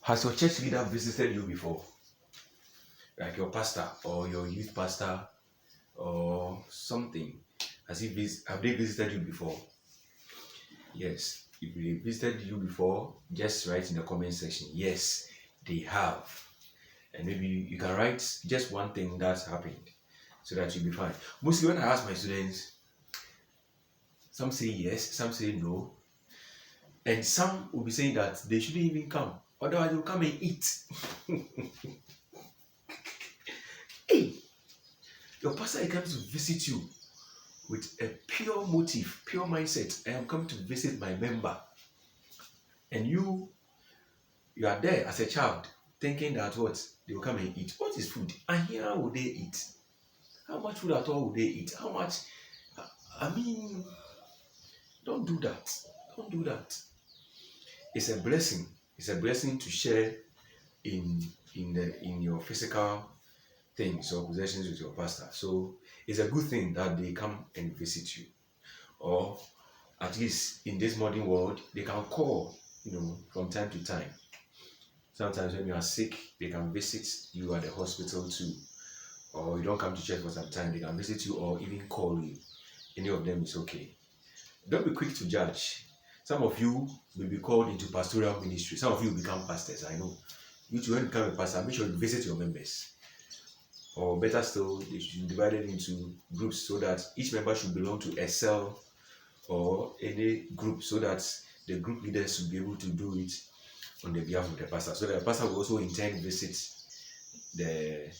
Has your church leader visited you before? Like your pastor or your youth pastor or something? Have they visited you before? Yes. If they visited you before, just write in the comment section. Yes, they have. And maybe you can write just one thing that's happened so that you'll be fine. Mostly when I ask my students, some say yes, some say no, and some will be saying that they shouldn't even come. Otherwise, they'll come and eat. Hey, your pastor comes to visit you with a pure motive, pure mindset. I am coming to visit my member. And you are there as a child thinking that what? They will come and eat. What is food? And here, how would they eat? How much food at all would they eat? How much? I mean, don't do that. Don't do that. It's a blessing. It's a blessing to share in your physical things or possessions with your pastor. So it's a good thing that they come and visit you. Or at least in this modern world, they can call, from time to time. Sometimes when you are sick, they can visit you at the hospital too. Or you don't come to church for some time, they can visit you or even call you. Any of them is okay. Don't be quick to judge. Some of you will be called into pastoral ministry. Some of you will become pastors, I know. You too, when you become a pastor, make sure you visit your members. Or better still, they should be divided into groups so that each member should belong to a cell or any group so that the group leaders should be able to do it on the behalf of the pastor. So that the pastor will also in turn visit the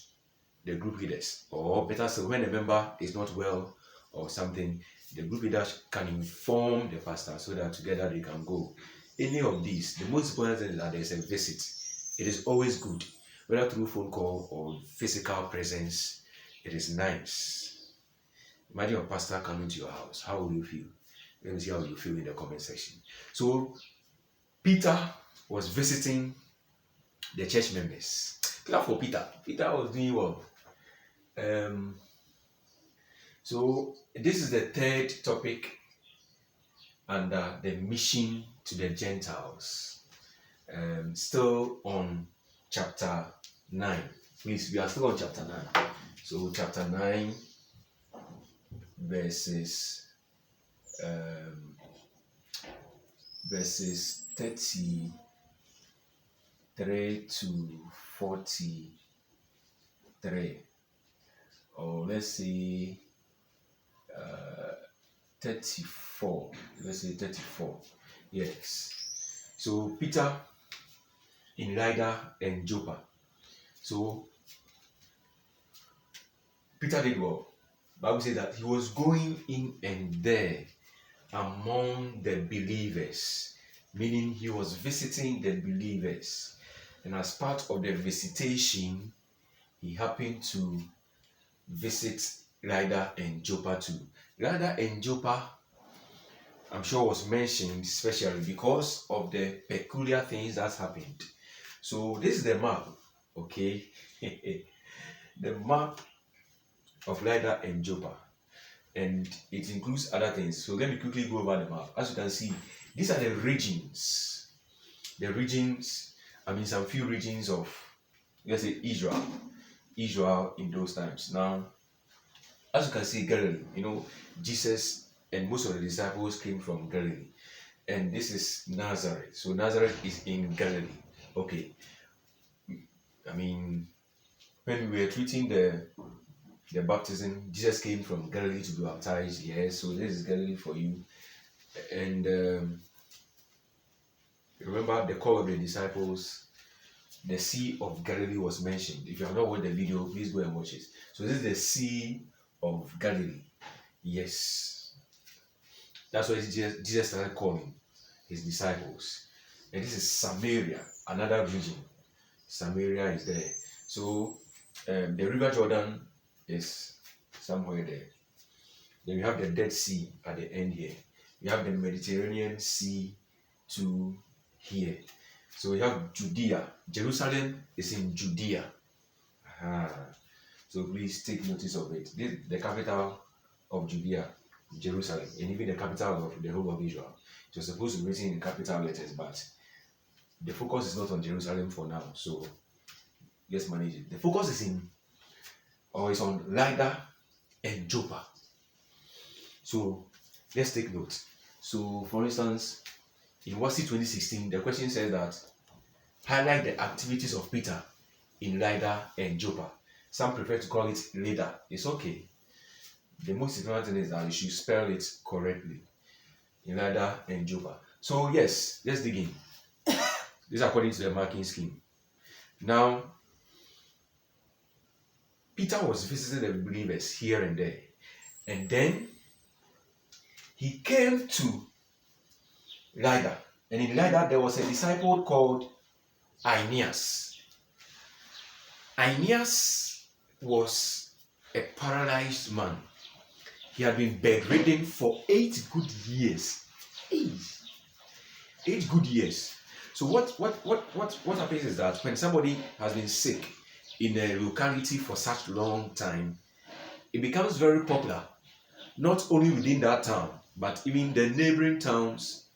group leaders. Or better still, when a member is not well or something, the group leaders can inform the pastor so that together they can go. Any of these, the most important thing is that there is a visit. It is always good, whether through phone call or physical presence. It is nice. Imagine your pastor coming to your house. How will you feel? Let me see how you feel in the comment section. So Peter was visiting the church members. Clap for Peter. Peter was doing well. So this is the third topic under the mission to the Gentiles. Still on chapter 9. Please, we are still on chapter 9. So chapter 9 verses 33 to 43. Or let's say 34. Let's say 34. Yes. So Peter in Lydda and Joppa. So Peter did well. Bible says that he was going in and there among the believers, meaning he was visiting the believers. And as part of the visitation, he happened to visit Lydda and Joppa too. Lydda and Joppa, I'm sure, was mentioned especially because of the peculiar things that happened. So this is the map, okay? The map of Lydda and Joppa, and it includes other things. So let me quickly go over the map. As you can see, these are the regions. The regions, some few regions of, let's say, Israel in those times. Now, as you can see, Galilee, Jesus and most of the disciples came from Galilee. And this is Nazareth. So Nazareth is in Galilee. Okay. When we were treating the baptism, Jesus came from Galilee to be baptized. Yes, so this is Galilee for you. And remember the call of the disciples, the Sea of Galilee was mentioned. If you have not watched the video, please go and watch it. So this is the Sea of Galilee. Yes. That's why Jesus started calling his disciples. And this is Samaria, another region. Samaria is there. So the River Jordan is somewhere there. Then we have the Dead Sea at the end here. We have the Mediterranean Sea to here. So we have Judea. Jerusalem is in Judea. So please take notice of it. This is the capital of Judea, Jerusalem, and even the capital of the whole of Israel. It was supposed to be written in capital letters, but the focus is not on Jerusalem for now, so let's manage it. The focus is on Lydda and Joppa. So let's take note. So for instance, in WASI 2016, the question says that highlight the activities of Peter in Lydda and Joppa. Some prefer to call it Lydda. It's okay. The most important thing is that you should spell it correctly. In Lydda and Joppa. So yes, let's dig in. This is according to the marking scheme. Now, Peter was visiting the believers here and there. And then he came to Lydda. And in Lydda, there was a disciple called Aeneas. Aeneas was a paralyzed man. He had been bedridden for 8 good years. 8 good years. So what happens is that when somebody has been sick in a locality for such a long time, it becomes very popular, not only within that town, but even the neighboring towns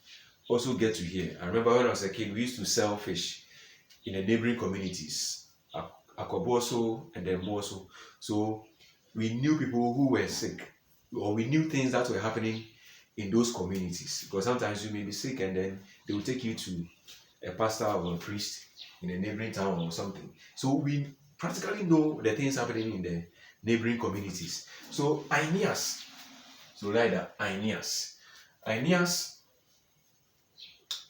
also get to hear. I remember when I was a kid, we used to sell fish in the neighboring communities, Akoboso and then Moso. So we knew people who were sick, or we knew things that were happening in those communities, because sometimes you may be sick and then they will take you to a pastor or a priest in a neighboring town or something. So we practically know the things happening in the neighboring communities. So Aeneas, so Lydda, Aeneas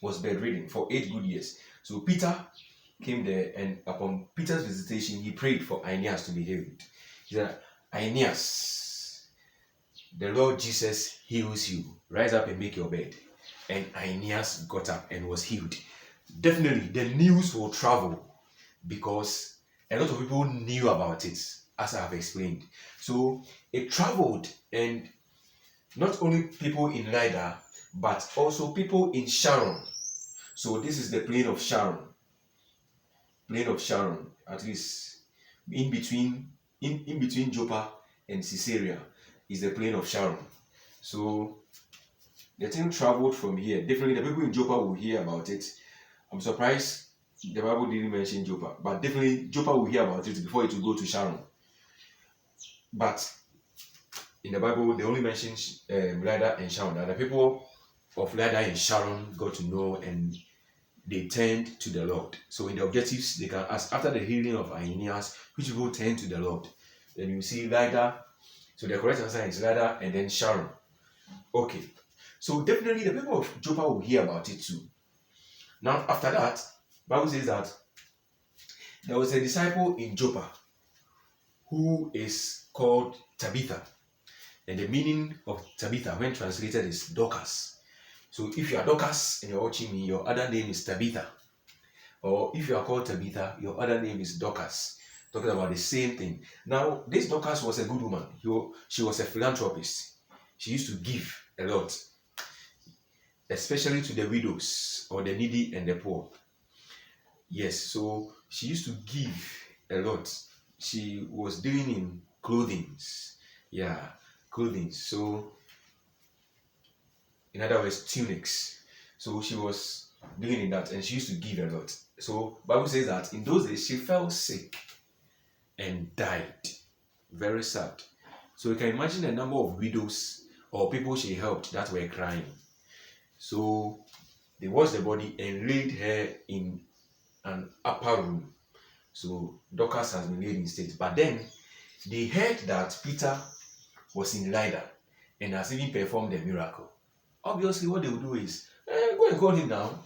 was bedridden for 8 good years. So Peter came there, and upon Peter's visitation, he prayed for Aeneas to be healed. He said, Aeneas, the Lord Jesus heals you. Rise up and make your bed. And Aeneas got up and was healed. Definitely, the news will travel because a lot of people knew about it, as I have explained. So it traveled, and not only people in Lydda, but also people in Sharon. So this is the plain of Sharon. Plain of Sharon, at least in between Joppa and Caesarea is the plain of Sharon. So the thing traveled from here. Definitely the people in Joppa will hear about it. I'm surprised the Bible didn't mention Joppa, but definitely Joppa will hear about it before it will go to Sharon. But in the Bible, they only mention Lydda and Sharon. And the people of Lydda and Sharon got to know, and they turned to the Lord. So in the objectives, they can ask, after the healing of Aeneas, which people turned to the Lord? Then you see Lydda. So the correct answer is Lydda and then Sharon. Okay. So definitely the people of Joppa will hear about it too. Now after that, Bible says that there was a disciple in Joppa who is called Tabitha. And the meaning of Tabitha, when translated, is Dorcas. So if you are Dorcas and you're watching me, your other name is Tabitha. Or if you are called Tabitha, your other name is Dorcas. Talking about the same thing. Now, this Dorcas was a good woman. She was a philanthropist. She used to give a lot, especially to the widows or the needy and the poor. Yes, so she used to give a lot. She was dealing in clothing. Yeah, clothing. So, in other words, tunics. So she was dealing in that, and she used to give a lot. So Bible says that in those days she fell sick and died. Very sad. So you can imagine the number of widows or people she helped that were crying. So they washed the body and laid her in an upper room. So Dorcas has been laid in state. But then they heard that Peter was in Lydda and has even performed a miracle. Obviously, what they will do is, go and call him now.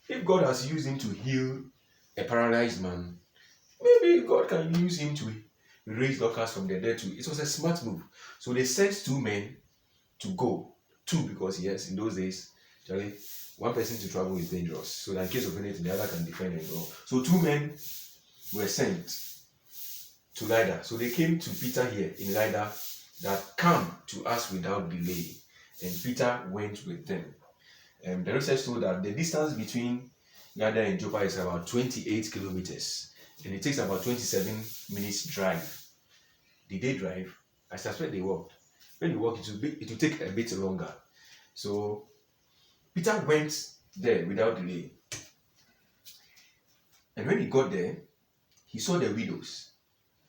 If God has used him to heal a paralyzed man, maybe God can use him to raise Dorcas from the dead too. It was a smart move. So they sent 2 men to go. 2, because yes, in those days, Charlie, one person to travel is dangerous. So that in case of anything, the other can defend and go. So 2 men were sent to Lydda. So they came to Peter here in Lydda, that come to us without delay. And Peter went with them. The research told that the distance between Lydda and Joppa is about 28 kilometers. And it takes about 27 minutes drive. Did they drive? I suspect they walked. When you walk, it will take a bit longer. So Peter went there without delay. And when he got there, he saw the widows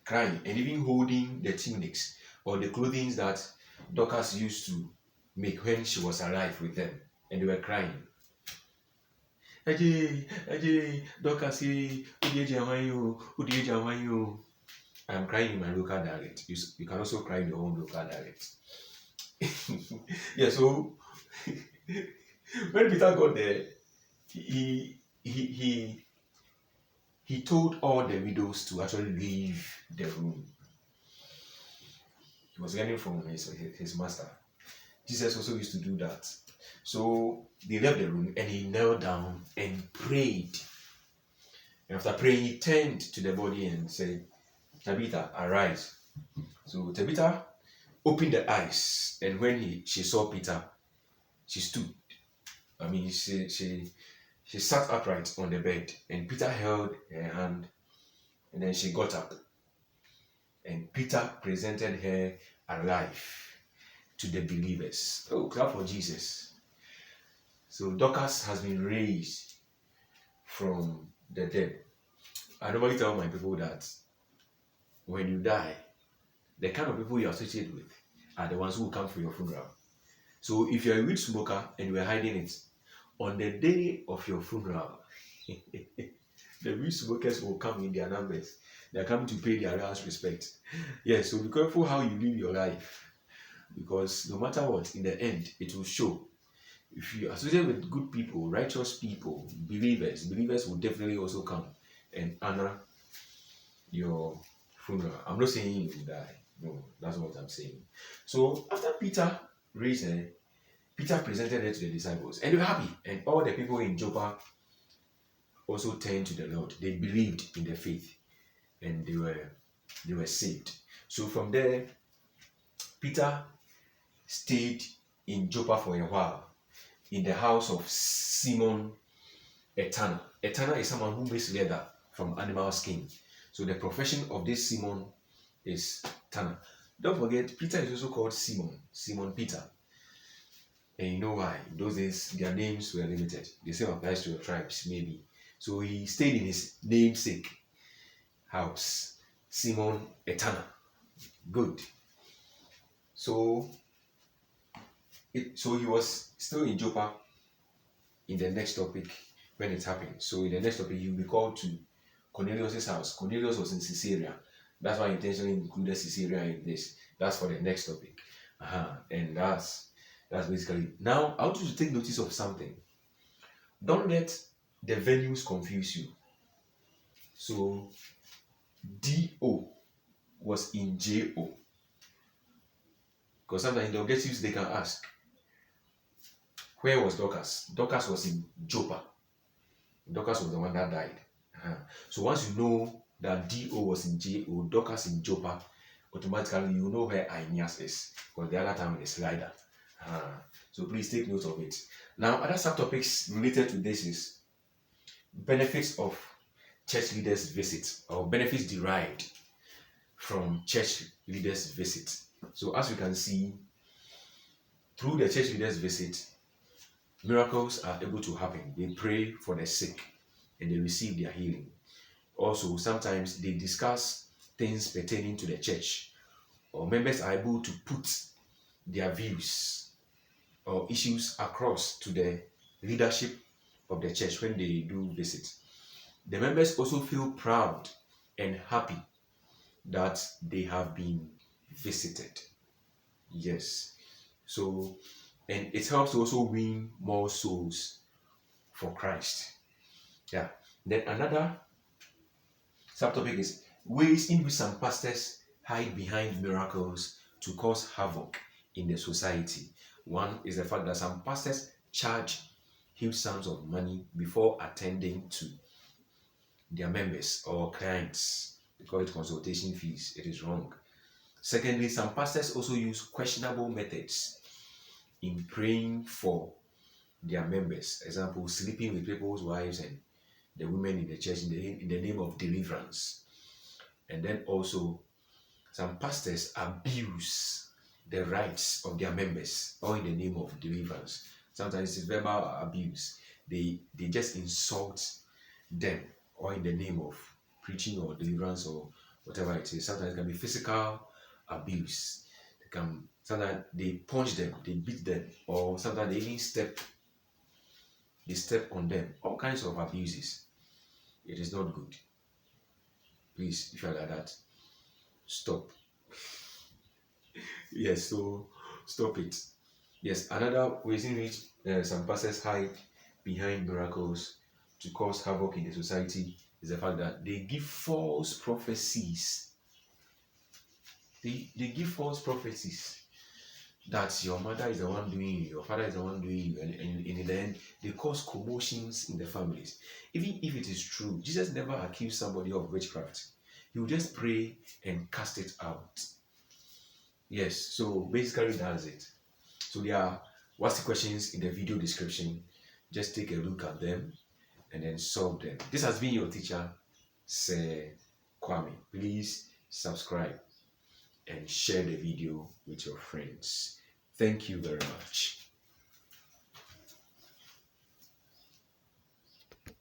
crying and even holding the tunics or the clothing that Dorcas used to make when she was alive with them. And they were crying. Ajay, Ajay, Dorcas, I'm crying in my local dialect. You can also cry in your own local dialect. Yeah, so when Peter got there, he he he he told all the widows to actually leave the room. He was learning from his master. Jesus also used to do that. So they left the room and he knelt down and prayed. And after praying, he turned to the body and said, Tabitha, arise. So Tabitha opened the eyes, and when she saw Peter, she stood. I mean, she sat upright on the bed, and Peter held her hand, and then she got up. And Peter presented her alive to the believers. Oh, clap for Jesus. So Dorcas has been raised from the dead. I normally tell my people that when you die, the kind of people you associate with are the ones who will come for your funeral. So if you're a weed smoker and you are hiding it, on the day of your funeral, the weed smokers will come in their numbers. They are coming to pay their last respect. Yes, so be careful how you live your life, because no matter what, in the end, it will show. If you associate with good people, righteous people, believers will definitely also come and honor your funeral. I'm not saying you will die. No, that's not what I'm saying. So after Peter raised her, Peter presented her to the disciples, and they were happy. And all the people in Joppa also turned to the Lord. They believed in the faith, and they were saved. So from there, Peter stayed in Joppa for a while, in the house of Simon a tanner. A tanner is someone who makes leather from animal skin. So the profession of this Simon is tanner. Don't forget, Peter is also called Simon Peter. And you know why? In those days, their names were limited. The same applies to your tribes, maybe. So he stayed in his namesake house, Simon a tanner. Good. So he was still in Joppa in the next topic when it happened. So in the next topic, he will be called to Cornelius' house. Cornelius was in Caesarea. That's why I intentionally included Caesarea in this. That's for the next topic. And that's basically. Now, I want you to take notice of something. Don't let the venues confuse you. So, D.O. was in J.O. Because sometimes in the objectives they can ask, where was Dorcas? Dorcas was in Joppa. Dorcas was the one that died. So once you know that D.O. was in J.O., Dorcas in Joppa, automatically you know where Aeneas is. Because the other time is Lydda. So please take note of it. Now, other subtopics related to this is benefits of church leaders' visit, or benefits derived from church leaders' visit. So as you can see, through the church leaders' visit, miracles are able to happen. They pray for the sick and they receive their healing. Also, sometimes they discuss things pertaining to the church, or members are able to put their views or issues across to the leadership of the church when they do visit. The members also feel proud and happy that they have been visited. Yes. So, and it helps to also win more souls for Christ. Yeah. Then another subtopic is ways in which some pastors hide behind miracles to cause havoc in the society. One is the fact that some pastors charge huge sums of money before attending to their members or clients. They call it consultation fees. It is wrong. Secondly, some pastors also use questionable methods in praying for their members. Example, sleeping with people's wives and the women in the church in the name of deliverance. And then also, some pastors abuse the rights of their members, all in the name of deliverance. Sometimes it's verbal abuse. They just insult them. or in the name of preaching or deliverance or whatever it is. Sometimes it can be physical abuse. Sometimes they punch them, they beat them, or sometimes they even step on them. All kinds of abuses. It is not good. Please, if you are like that, stop. Yes, so stop it. Yes, another reason which some pastors hide behind miracles to cause havoc in the society is the fact that they give false prophecies. They give false prophecies that your mother is the one doing you, your father is the one doing you, and in the end, they cause commotions in the families. Even if it is true, Jesus never accused somebody of witchcraft. He will just pray and cast it out. Yes, so basically that's it. So there are what's the questions in the video description. Just take a look at them and then solve them. This has been your teacher, Sir Kwame. Please subscribe and share the video with your friends. Thank you very much.